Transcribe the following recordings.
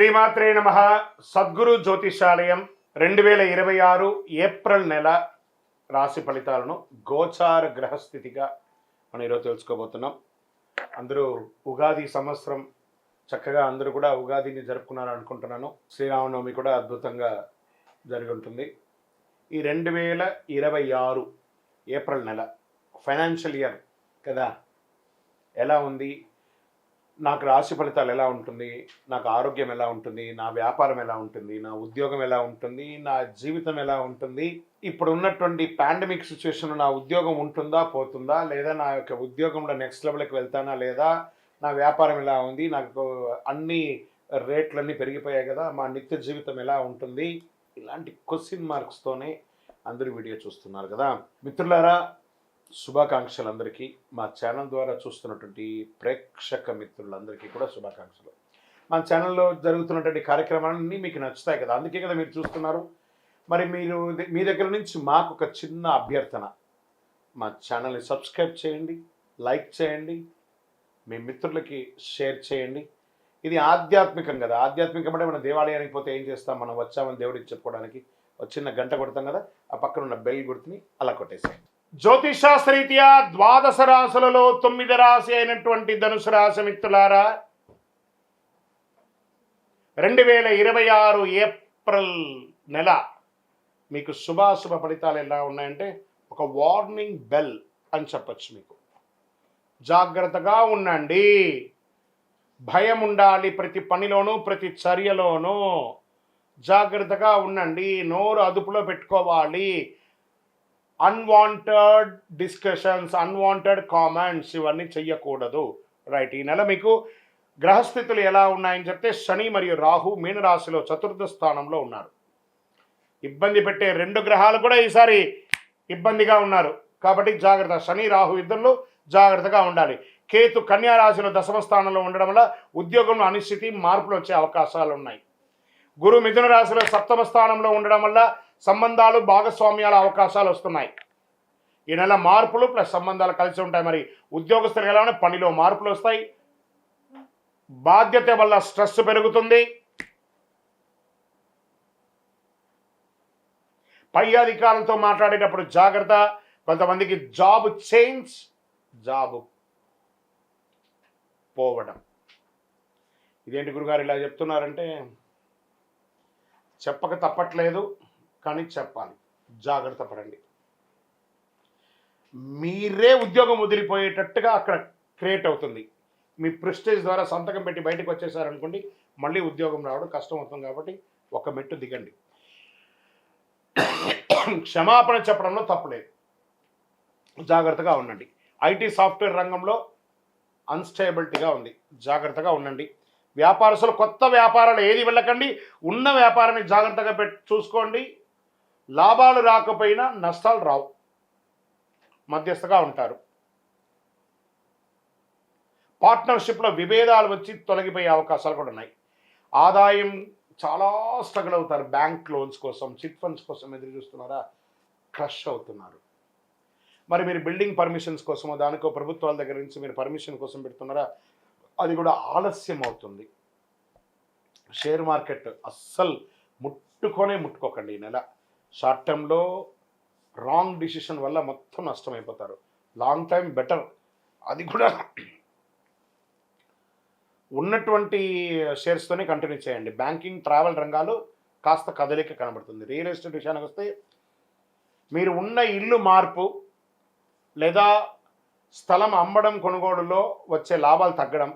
శ్రీమాత్రే నమః. సద్గురు జ్యోతిషాలయం 2026 ఏప్రిల్ నెల రాశి ఫలితాలను గోచార గ్రహస్థితిగా మనం ఈరోజు తెలుసుకోబోతున్నాం. అందరూ ఉగాది సంవత్సరం చక్కగా అందరూ కూడా ఉగాదిని జరుపుకున్నారు అనుకుంటున్నాను. శ్రీరామనవమి కూడా అద్భుతంగా జరిగి ఉంటుంది. ఈ 2026 ఏప్రిల్ నెల ఫైనాన్షియల్ ఇయర్ కదా, ఎలా ఉంది, నాకు రాశి ఫలితాలు ఎలా ఉంటుంది, నాకు ఆరోగ్యం ఎలా ఉంటుంది, నా వ్యాపారం ఎలా ఉంటుంది, నా ఉద్యోగం ఎలా ఉంటుంది, నా జీవితం ఎలా ఉంటుంది, ఇప్పుడు ఉన్నటువంటి పాండమిక్ సిచ్యువేషన్లో నా ఉద్యోగం ఉంటుందా పోతుందా, లేదా నా యొక్క ఉద్యోగంలో నెక్స్ట్ లెవెల్కి వెళ్తానా లేదా, నా వ్యాపారం ఎలా ఉంది, నాకు అన్ని రేట్లన్నీ పెరిగిపోయాయి కదా, మా నిత్య జీవితం ఎలా ఉంటుంది, ఇలాంటి క్వశ్చన్ మార్క్స్తోనే అందరూ వీడియో చూస్తున్నారు కదా. మిత్రులారా, శుభాకాంక్షలు అందరికీ. మా ఛానల్ ద్వారా చూస్తున్నటువంటి ప్రేక్షక మిత్రులందరికీ కూడా శుభాకాంక్షలు. మా ఛానల్లో జరుగుతున్నటువంటి కార్యక్రమాలన్నీ మీకు నచ్చుతాయి కదా, అందుకే కదా మీరు చూస్తున్నారు. మరి మీరు మీ దగ్గర నుంచి మాకు ఒక చిన్న అభ్యర్థన, మా ఛానల్ని సబ్స్క్రైబ్ చేయండి, లైక్ చేయండి, మీ మిత్రులకి షేర్ చేయండి. ఇది ఆధ్యాత్మికం కదా, ఆధ్యాత్మికం అంటే మనం దేవాలయానికి పోతే ఏం చేస్తాం, మనం వచ్చామని దేవుడికి చెప్పుకోవడానికి ఒక చిన్న గంట కొడతాం కదా, ఆ పక్కన ఉన్న బెల్ గుర్తుని అలా కొట్టేసేయండి. జ్యోతిషాస్త్రరీత్యా 12 రాశులలో 9 రాశి అయినటువంటి ధనుసు రాశి మిత్రులారా, 2026 ఏప్రిల్ నెల మీకు శుభాశుభ ఫలితాలు ఎలా ఉన్నాయంటే ఒక వార్నింగ్ బెల్ అని చెప్పచ్చు. మీకు జాగ్రత్తగా ఉండండి, భయం ఉండాలి, ప్రతి పనిలోనూ ప్రతి చర్యలోనూ జాగ్రత్తగా ఉండండి, నోరు అదుపులో పెట్టుకోవాలి. అన్వాంటెడ్ డిస్కషన్స్, అన్వాంటెడ్ కామెంట్స్ ఇవన్నీ చెయ్యకూడదు. రైట్. ఈ నెల మీకు గ్రహస్థితులు ఎలా ఉన్నాయని చెప్తే, శని మరియు రాహు మీనరాశిలో చతుర్థ స్థానంలో ఉన్నారు. ఇబ్బంది పెట్టే 2 గ్రహాలు కూడా ఈసారి ఇబ్బందిగా ఉన్నారు కాబట్టి జాగ్రత్త. శని రాహు ఇద్దరు జాగ్రత్తగా ఉండాలి. కేతు కన్యా రాశిలో దశమ స్థానంలో ఉండడం వల్ల ఉద్యోగంలో అనిశ్చితి, మార్పులు వచ్చే అవకాశాలు ఉన్నాయి. గురు మిథున రాశిలో సప్తమ స్థానంలో ఉండడం వల్ల సంబంధాలు, భాగస్వామ్యాల అవకాశాలు వస్తున్నాయి. ఈ నెల మార్పులు ప్లస్ సంబంధాలు కలిసి ఉంటాయి. మరి ఉద్యోగస్తులు ఎలా ఉన్నా పనిలో మార్పులు వస్తాయి. బాధ్యత వల్ల స్ట్రెస్ పెరుగుతుంది. పై అధికారులతో మాట్లాడేటప్పుడు జాగ్రత్త. కొంతమందికి జాబ్ చేంజ్, జాబ్ పోవడం. ఇదేంటి గురుగారు ఇలా చెప్తున్నారంటే, చెప్పక తప్పట్లేదు కానీ చెప్పాలి. జాగ్రత్త పడండి. మీరే ఉద్యోగం వదిలిపోయేటట్టుగా అక్కడ క్రియేట్ అవుతుంది. మీ ప్రెస్టేజ్ ద్వారా సంతకం పెట్టి బయటకు వచ్చేసారనుకోండి, మళ్ళీ ఉద్యోగం రావడం కష్టం అవుతుంది. కాబట్టి ఒక మెట్టు దిగండి. క్షమాపణ చెప్పడంలో తప్పులేదు, జాగ్రత్తగా ఉండండి. ఐటీ సాఫ్ట్వేర్ రంగంలో అన్స్టేబిలిటీగా ఉంది, జాగ్రత్తగా ఉండండి. వ్యాపారస్తులు కొత్త వ్యాపారాలు ఏది వెళ్ళకండి, ఉన్న వ్యాపారాన్ని జాగ్రత్తగా చూసుకోండి. లాభాలు రాకపోయినా నష్టాలు రావు, మధ్యస్థగా ఉంటారు. పార్ట్నర్షిప్లో విభేదాలు వచ్చి తొలగిపోయే అవకాశాలు కూడా ఉన్నాయి. ఆదాయం చాలా స్ట్రగుల్ అవుతారు. బ్యాంక్ లోన్స్ కోసం, చిట్ ఫండ్స్ కోసం ఎదురు చూస్తున్నారా, క్రష్ అవుతున్నారు. మరి మీరు బిల్డింగ్ పర్మిషన్స్ కోసమో దానికో ప్రభుత్వాల దగ్గర నుంచి మీరు పర్మిషన్ కోసం పెడుతున్నారా, అది కూడా ఆలస్యం అవుతుంది. షేర్ మార్కెట్ అస్సలు ముట్టుకోకండి. ఈ నెల షార్ట్ టర్మ్లో రాంగ్ డిసిషన్ వల్ల మొత్తం నష్టమైపోతారు. Long time better. అది కూడా ఉన్నటువంటి షేర్స్తోనే కంటిన్యూ చేయండి. బ్యాంకింగ్, ట్రావెల్ రంగాలు కాస్త కదలిక కనబడుతుంది. రియల్ ఎస్టేట్ విషయానికి వస్తే, మీరు ఉన్న ఇల్లు మార్పు లేదా స్థలం అమ్మడం, కొనుగోలులో వచ్చే లాభాలు తగ్గడం,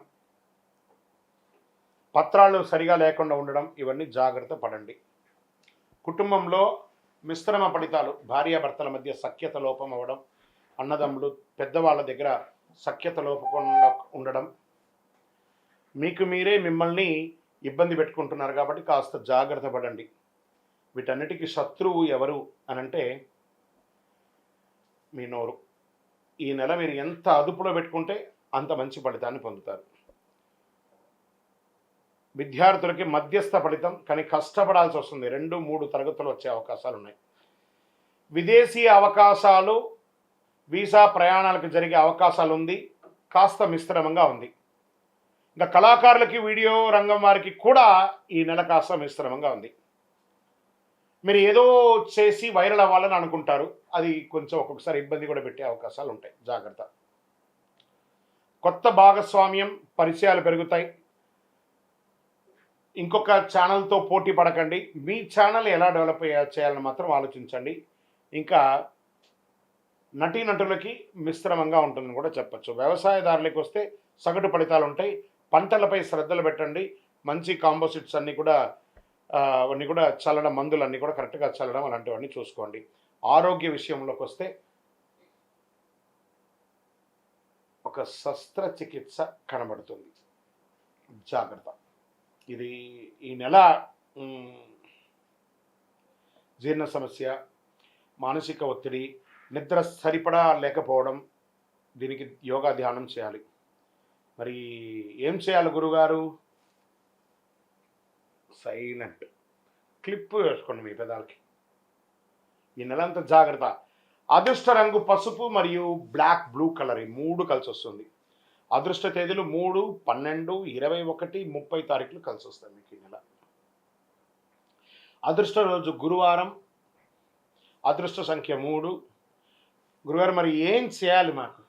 పత్రాలు సరిగా లేకుండా ఉండడం, ఇవన్నీ జాగ్రత్త పడండి. కుటుంబంలో మిశ్రమ ఫలితాలు, భార్యాభర్తల మధ్య సఖ్యత లోపం అవ్వడం, అన్నదమ్ములు పెద్దవాళ్ళ దగ్గర సఖ్యత లోపకుండా ఉండడం, మీకు మీరే మిమ్మల్ని ఇబ్బంది పెట్టుకుంటున్నారు కాబట్టి కాస్త జాగ్రత్త పడండి. వీటన్నిటికీ శత్రువు ఎవరు అనంటే మీ నోరు. ఈ నెల మీరు ఎంత అదుపులో పెట్టుకుంటే అంత మంచి ఫలితాన్ని పొందుతారు. విద్యార్థులకి మధ్యస్థ ఫలితం, కానీ కష్టపడాల్సి వస్తుంది. 2-3 తరగతులు వచ్చే అవకాశాలు ఉన్నాయి. విదేశీ అవకాశాలు, వీసా ప్రయాణాలకు జరిగే అవకాశాలు ఉంది. కాస్త మిశ్రమంగా ఉంది. ఇంకా కళాకారులకి, వీడియో రంగం వారికి కూడా ఈ నెల కాస్త మిశ్రమంగా ఉంది. మీరు ఏదో చేసి వైరల్ అవ్వాలని అనుకుంటారు, అది కొంచెం ఒక్కొక్కసారి ఇబ్బంది కూడా పెట్టే అవకాశాలు ఉంటాయి, జాగ్రత్త. కొత్త భాగస్వామ్యం, పరిచయాలు పెరుగుతాయి. ఇంకొక ఛానల్తో పోటీ పడకండి, మీ ఛానల్ ఎలా డెవలప్ చేయాలని మాత్రం ఆలోచించండి. ఇంకా నటీనటులకి మిశ్రమంగా ఉంటుందని కూడా చెప్పచ్చు. వ్యవసాయదారులకు వస్తే సగటు ఫలితాలు ఉంటాయి. పంటలపై శ్రద్ధలు పెట్టండి. మంచి కాంపోజిట్స్ అన్నీ కూడా అవన్నీ కూడా చల్లడం, మందులన్నీ కూడా కరెక్ట్గా చల్లడం అలాంటివన్నీ చూసుకోండి. ఆరోగ్య విషయంలోకి వస్తే ఒక శస్త్రచికిత్స కనబడుతుంది, జాగ్రత్త. ఇది ఈ నెల జీర్ణ సమస్య, మానసిక ఒత్తిడి, నిద్ర సరిపడా లేకపోవడం, దీనికి యోగా ధ్యానం చేయాలి. మరి ఏం చేయాలి గురుగారు? సైలెంట్ క్లిప్ వేసుకోండి మీ పెదాలకి. ఈ నెలంతా జాగ్రత్త. అదృష్ట రంగు పసుపు మరియు బ్లాక్, బ్లూ కలర్, ఈ 3 కలిసి వస్తుంది. అదృష్ట తేదీలు 3, 12, 21, 30 తారీఖులు కలిసి వస్తాయి మీకు ఈ నెల. అదృష్ట రోజు గురువారం, అదృష్ట సంఖ్య 3. గురుగారు మరి ఏం చేయాలి? మాకు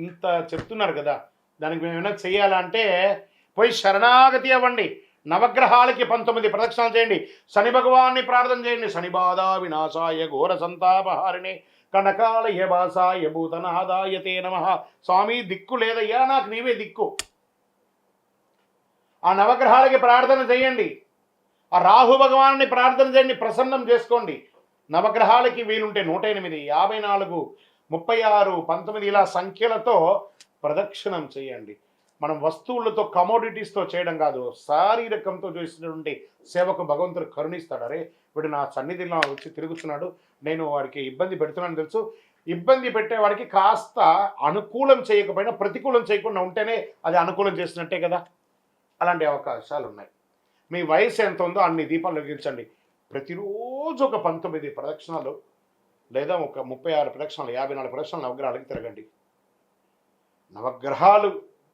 ఇంత చెప్తున్నారు కదా, దానికి మేము ఏమైనా చేయాలంటే పోయి శరణాగతి అవ్వండి. నవగ్రహాలకి 19 ప్రదక్షిణాలు చేయండి. శని భగవాన్ని ప్రార్థన చేయండి. శని బాధ వినాశాయ ఘోర సంతాపహారిణి కనకాలయ భాసాయ భూతనాదాయతే నమః. స్వామి దిక్కు లేదయ్యా, నాకు నీవే దిక్కు. ఆ నవగ్రహాలకి ప్రార్థన చేయండి. ఆ రాహు భగవాన్ని ప్రార్థన చేయండి, ప్రసన్నం చేసుకోండి. నవగ్రహాలకి వీలుంటే 108, 54, 36, 19 ఇలా సంఖ్యలతో ప్రదక్షిణం చేయండి. మనం వస్తువులతో, కమోడిటీస్తో చేయడం కాదు, శారీరకంతో చేసినటువంటి సేవకు భగవంతుడు కరుణిస్తాడు. అరే వీడు నా సన్నిధిలో వచ్చి తిరుగుతున్నాడు, నేను వాడికి ఇబ్బంది పెడుతున్నాను తెలుసు. ఇబ్బంది పెట్టేవాడికి కాస్త అనుకూలం చేయకపోయినా ప్రతికూలం చేయకుండా ఉంటేనే అది అనుకూలం చేసినట్టే కదా. అలాంటి అవకాశాలు ఉన్నాయి. మీ వయసు ఎంత ఉందో అన్ని దీపాలు వెలిగించండి. ప్రతిరోజు ఒక 19 ప్రదక్షిణాలు లేదా ఒక 36 ప్రదక్షిణాలు, 54 ప్రదక్షిణాలు నవగ్రహాలకి తిరగండి. నవగ్రహాలు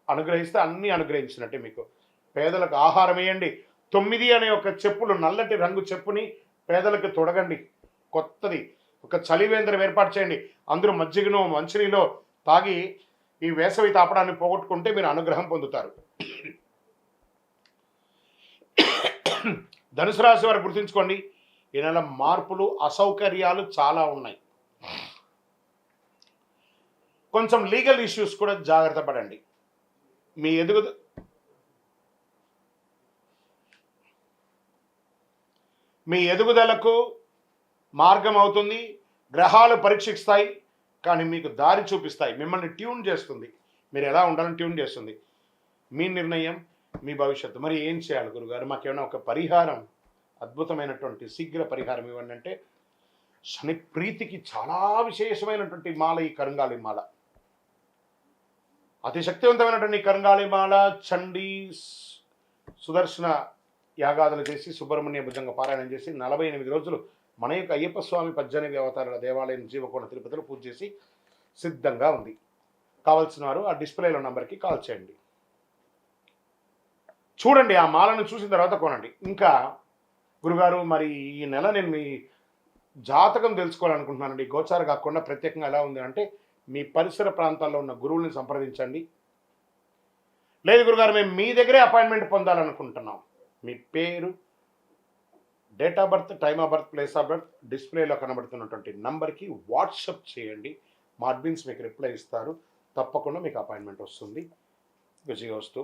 అనుగ్రహిస్తే అన్నీ అనుగ్రహించినట్టే మీకు. పేదలకు ఆహారం వేయండి. 9 అనే ఒక చెప్పులు, నల్లటి రంగు చెప్పుని పేదలకు తొడగండి. కొత్తది ఒక చలివేంద్రం ఏర్పాటు చేయండి. అందరూ మజ్జిగను, మంచినీలో తాగి ఈ వేసవి తాపడాన్ని పోగొట్టుకుంటే మీరు అనుగ్రహం పొందుతారు. ధనుసు రాశి వారు గుర్తుంచుకోండి, ఈ నెల మార్పులు, అసౌకర్యాలు చాలా ఉన్నాయి. కొంచెం లీగల్ ఇష్యూస్ కూడా జాగ్రత్త పడండి. మీ ఎదుగుదలకు మార్గం అవుతుంది. గ్రహాలు పరీక్షిస్తాయి, కానీ మీకు దారి చూపిస్తాయి. మిమ్మల్ని ట్యూన్ చేస్తుంది, మీరు ఎలా ఉండాలని ట్యూన్ చేస్తుంది. మీ నిర్ణయం, మీ భవిష్యత్తు. మరి ఏం చేయాలి గురుగారు? మాకేమైనా ఒక పరిహారం, అద్భుతమైనటువంటి శీఘ్ర పరిహారం ఇవ్వండి అంటే, శని ప్రీతికి చాలా విశేషమైనటువంటి మాల ఈ కరుంగాళి మాల. అతి శక్తివంతమైనటువంటి కరుంగాళి మాల, చండీ సుదర్శన యాగాదులు చేసి, సుబ్రహ్మణ్య భుజంగ పారాయణం చేసి 48 రోజులు మన యొక్క అయ్యప్ప స్వామి 18 అవతారాల దేవాలయం జీవకోణ తిరుపతిలో పూజ చేసి సిద్ధంగా ఉంది. కావాల్సిన వారు ఆ డిస్ప్లేలో నంబర్కి కాల్ చేయండి. చూడండి, ఆ మాలను చూసిన తర్వాత కొనండి. ఇంకా గురుగారు మరి ఈ నెల నేను మీ జాతకం తెలుసుకోవాలనుకుంటున్నానండి. గోచార కాకుండా ప్రత్యేకంగా ఎలా ఉంది అంటే, మీ పరిసర ప్రాంతాల్లో ఉన్న గురువుల్ని సంప్రదించండి. లేదు గురుగారు మేము మీ దగ్గరే అపాయింట్మెంట్ పొందాలనుకుంటున్నాం, మీ పేరు, date of birth, time of birth, place of birth డిస్ప్లేలో కనబడుతున్నటువంటి నంబర్కి వాట్సప్ చేయండి. మా అడ్మిన్స్ మీకు రిప్లై ఇస్తారు. తప్పకుండా మీకు అపాయింట్మెంట్ వస్తుంది. విజయోస్తు.